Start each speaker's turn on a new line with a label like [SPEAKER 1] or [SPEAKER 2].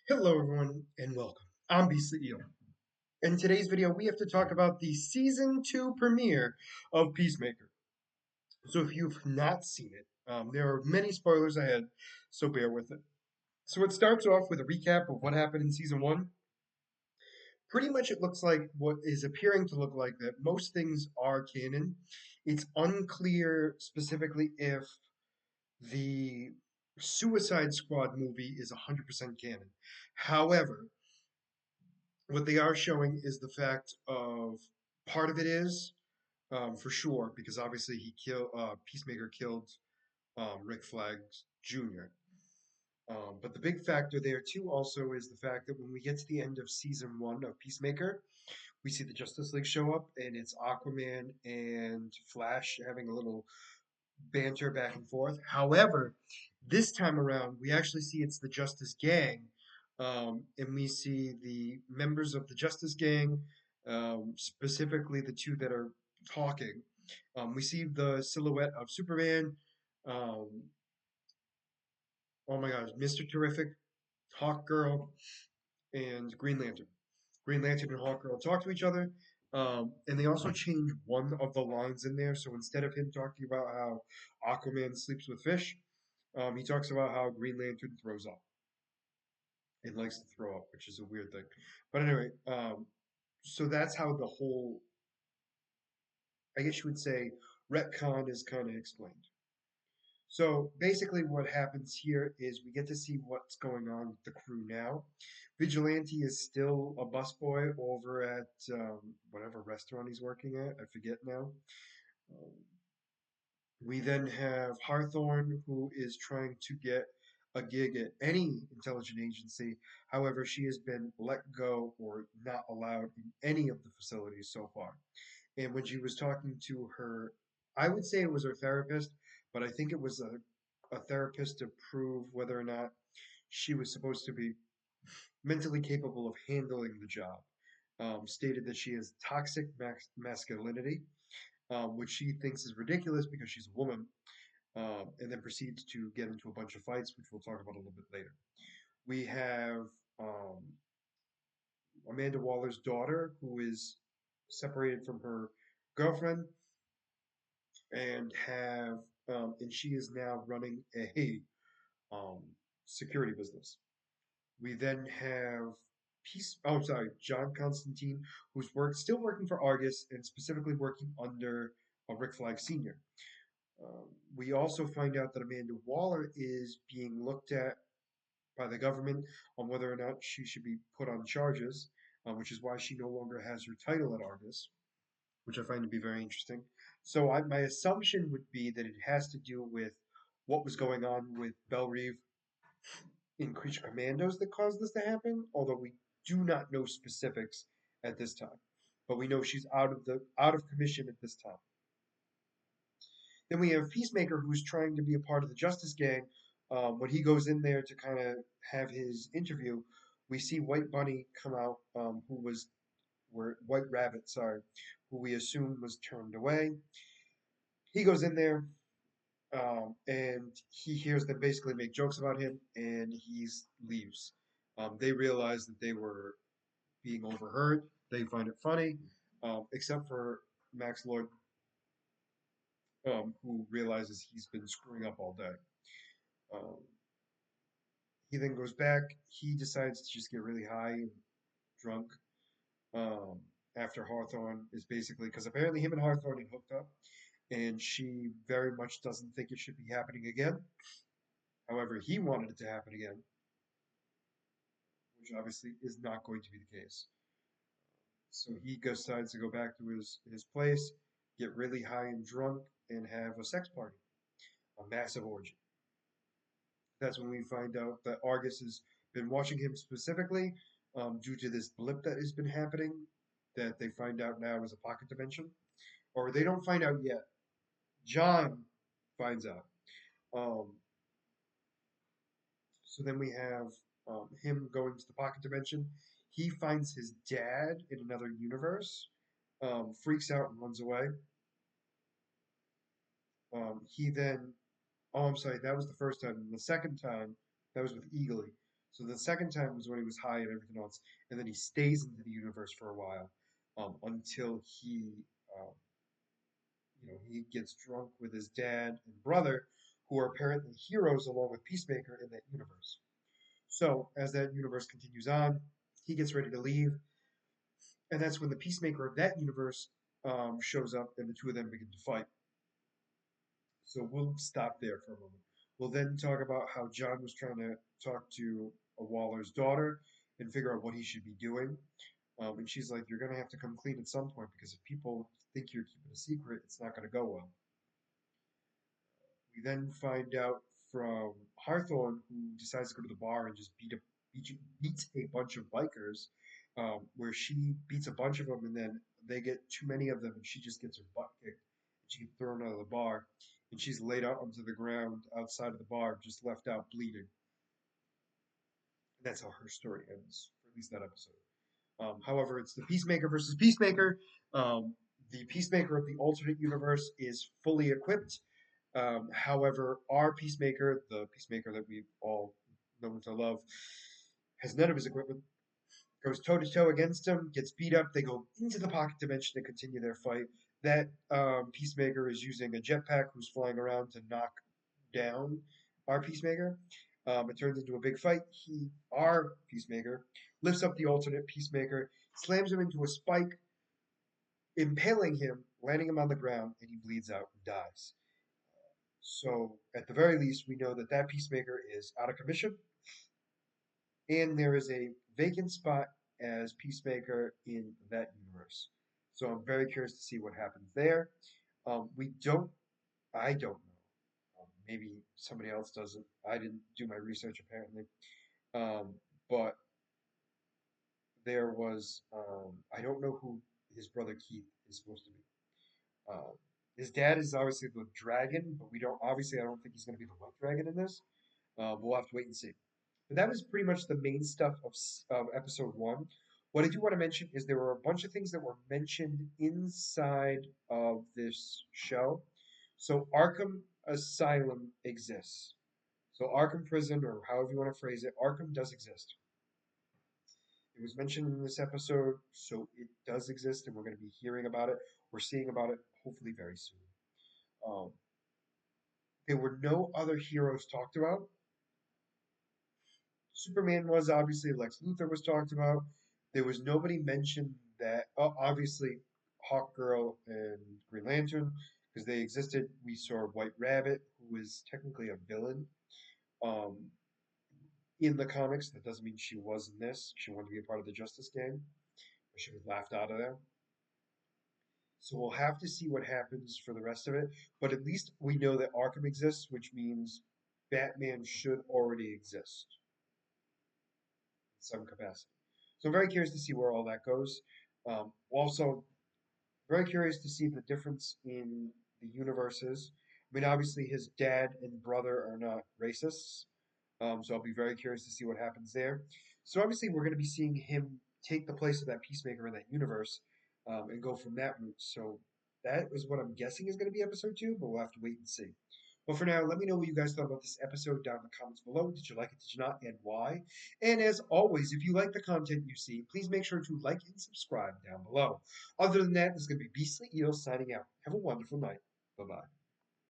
[SPEAKER 1] Hello everyone and welcome. I'm BCEO. In today's video we have to talk about the season 2 premiere of Peacemaker. So if you've not seen it, there are many spoilers ahead, so bear with it. So it starts off with a recap of what happened in season 1. Pretty much it looks like what is appearing to look like that most things are canon. It's unclear specifically if the Suicide Squad movie is 100% canon. However, what they are showing is the fact of part of it is for sure because obviously Peacemaker killed Rick Flag Jr. But the big factor there too also is the fact that when we get to the end of season 1 of Peacemaker, we see the Justice League show up and it's Aquaman and Flash having a little banter back and forth. However, this time around, we actually see it's the Justice Gang, and we see the members of the Justice Gang, specifically the two that are talking. We see the silhouette of Superman. Um, oh my gosh, Mr. Terrific, Hawk Girl, and Green Lantern. Green Lantern and Hawk Girl talk to each other. And they also change one of the lines in there. So instead of him talking about how Aquaman sleeps with fish, he talks about how Green Lantern throws up and likes to throw up, which is a weird thing. But anyway, so that's how the whole, I guess you would say, retcon is kind of explained. So basically, what happens here is we get to see what's going on with the crew now. Vigilante is still a busboy over at whatever restaurant he's working at. I forget now. Um, we then have Hawthorne, who is trying to get a gig at any intelligence agency. However, she has been let go or not allowed in any of the facilities so far. And when she was talking to her, I would say it was her therapist, but I think it was a therapist to prove whether or not she was supposed to be mentally capable of handling the job. Stated that she has toxic masculinity, which she thinks is ridiculous because she's a woman, and then proceeds to get into a bunch of fights, which we'll talk about a little bit later. We have um, Amanda Waller's daughter, who is separated from her girlfriend, and she is now running a um, security business. We then have John Constantine, still working for Argus and specifically working under Rick Flag Sr. We also find out that Amanda Waller is being looked at by the government on whether or not she should be put on charges, which is why she no longer has her title at Argus, which I find to be very interesting. So my assumption would be that it has to do with what was going on with Belle Reve in Creature Commandos that caused this to happen, although we do not know specifics at this time. But we know she's out of commission at this time. Then we have Peacemaker, who's trying to be a part of the Justice Gang. When he goes in there to kind of have his interview, we see White Bunny come out, White Rabbit, sorry, who we assume was turned away. He goes in there, and he hears them basically make jokes about him, and he leaves. They realize that they were being overheard. They find it funny, except for Max Lord, who realizes he's been screwing up all day. Um, he then goes back. He decides to just get really high and drunk. Um, After Hawthorne is basically because apparently him and Hawthorne had hooked up, and she very much doesn't think it should be happening again. However, he wanted it to happen again, which obviously is not going to be the case. So he decides to go back to his place, get really high and drunk, and have a sex party, a massive orgy. That's when we find out that Argus has been watching him specifically due to this blip that has been happening that they find out now is a pocket dimension. Or they don't find out yet. John finds out. Um, so then we have him going to the pocket dimension. He finds his dad in another universe, freaks out and runs away. He then, oh, I'm sorry, that was the first time. The second time, that was with Eagly. So the second time was when he was high and everything else, and then he stays into the universe for a while, until he gets drunk with his dad and brother, who are apparently heroes along with Peacemaker in that universe. So as that universe continues on, he gets ready to leave, and that's when the Peacemaker of that universe shows up, and the two of them begin to fight. So we'll stop there for a moment. We'll then talk about how John was trying to talk to a Waller's daughter and figure out what he should be doing. And she's like, "You're going to have to come clean at some point because if people think you're keeping a secret, it's not going to go well." We then find out from Hawthorne, who decides to go to the bar and just beats a bunch of bikers, where she beats a bunch of them, and then they get too many of them, and she just gets her butt kicked, and she gets thrown out of the bar, and she's laid out onto the ground outside of the bar, just left out bleeding. And that's how her story ends, for at least that episode. However, it's the Peacemaker versus Peacemaker. The Peacemaker of the alternate universe is fully equipped. However, our Peacemaker, the Peacemaker that we all know to love, has none of his equipment. Goes toe to toe against him, gets beat up. They go into the pocket dimension to continue their fight. That Peacemaker is using a jetpack who's flying around to knock down our Peacemaker. It turns into a big fight. Our Peacemaker, lifts up the alternate Peacemaker, slams him into a spike, impaling him, landing him on the ground, and he bleeds out and dies. So, at the very least, we know that that Peacemaker is out of commission, and there is a vacant spot as Peacemaker in that universe. So, I'm very curious to see what happens there. We don't, I don't know. Maybe somebody else doesn't. I didn't do my research apparently. Um, but there was, I don't know who his brother Keith is supposed to be. Um, his dad is obviously the dragon, but we don't, obviously, I don't think he's going to be the white dragon in this. We'll have to wait and see. But that was pretty much the main stuff of episode one. What I do want to mention is there were a bunch of things that were mentioned inside of this show. So Arkham Asylum exists. So Arkham Prison, or however you want to phrase it, Arkham does exist. It was mentioned in this episode, so it does exist, and we're going to be hearing about it. We're seeing about it hopefully very soon. Um, there were no other heroes talked about. Superman was obviously, Lex Luthor was talked about. There was nobody mentioned that, obviously, Hawkgirl and Green Lantern, because they existed. We saw White Rabbit, who is technically a villain um, in the comics. That doesn't mean she was in this. She wanted to be a part of the Justice Gang, but she was laughed out of there. So we'll have to see what happens for the rest of it. But at least we know that Arkham exists, which means Batman should already exist in some capacity. So I'm very curious to see where all that goes. Also, very curious to see the difference in the universes. I mean, obviously, his dad and brother are not racists. So I'll be very curious to see what happens there. So obviously, we're going to be seeing him take the place of that Peacemaker in that universe, and go from that route. So that is what I'm guessing is going to be episode two, but we'll have to wait and see. But for now, let me know what you guys thought about this episode down in the comments below. Did you like it? Did you not? And why? And as always, if you like the content you see, please make sure to like and subscribe down below. Other than that, this is going to be Beastly Eel signing out. Have a wonderful night. Bye bye.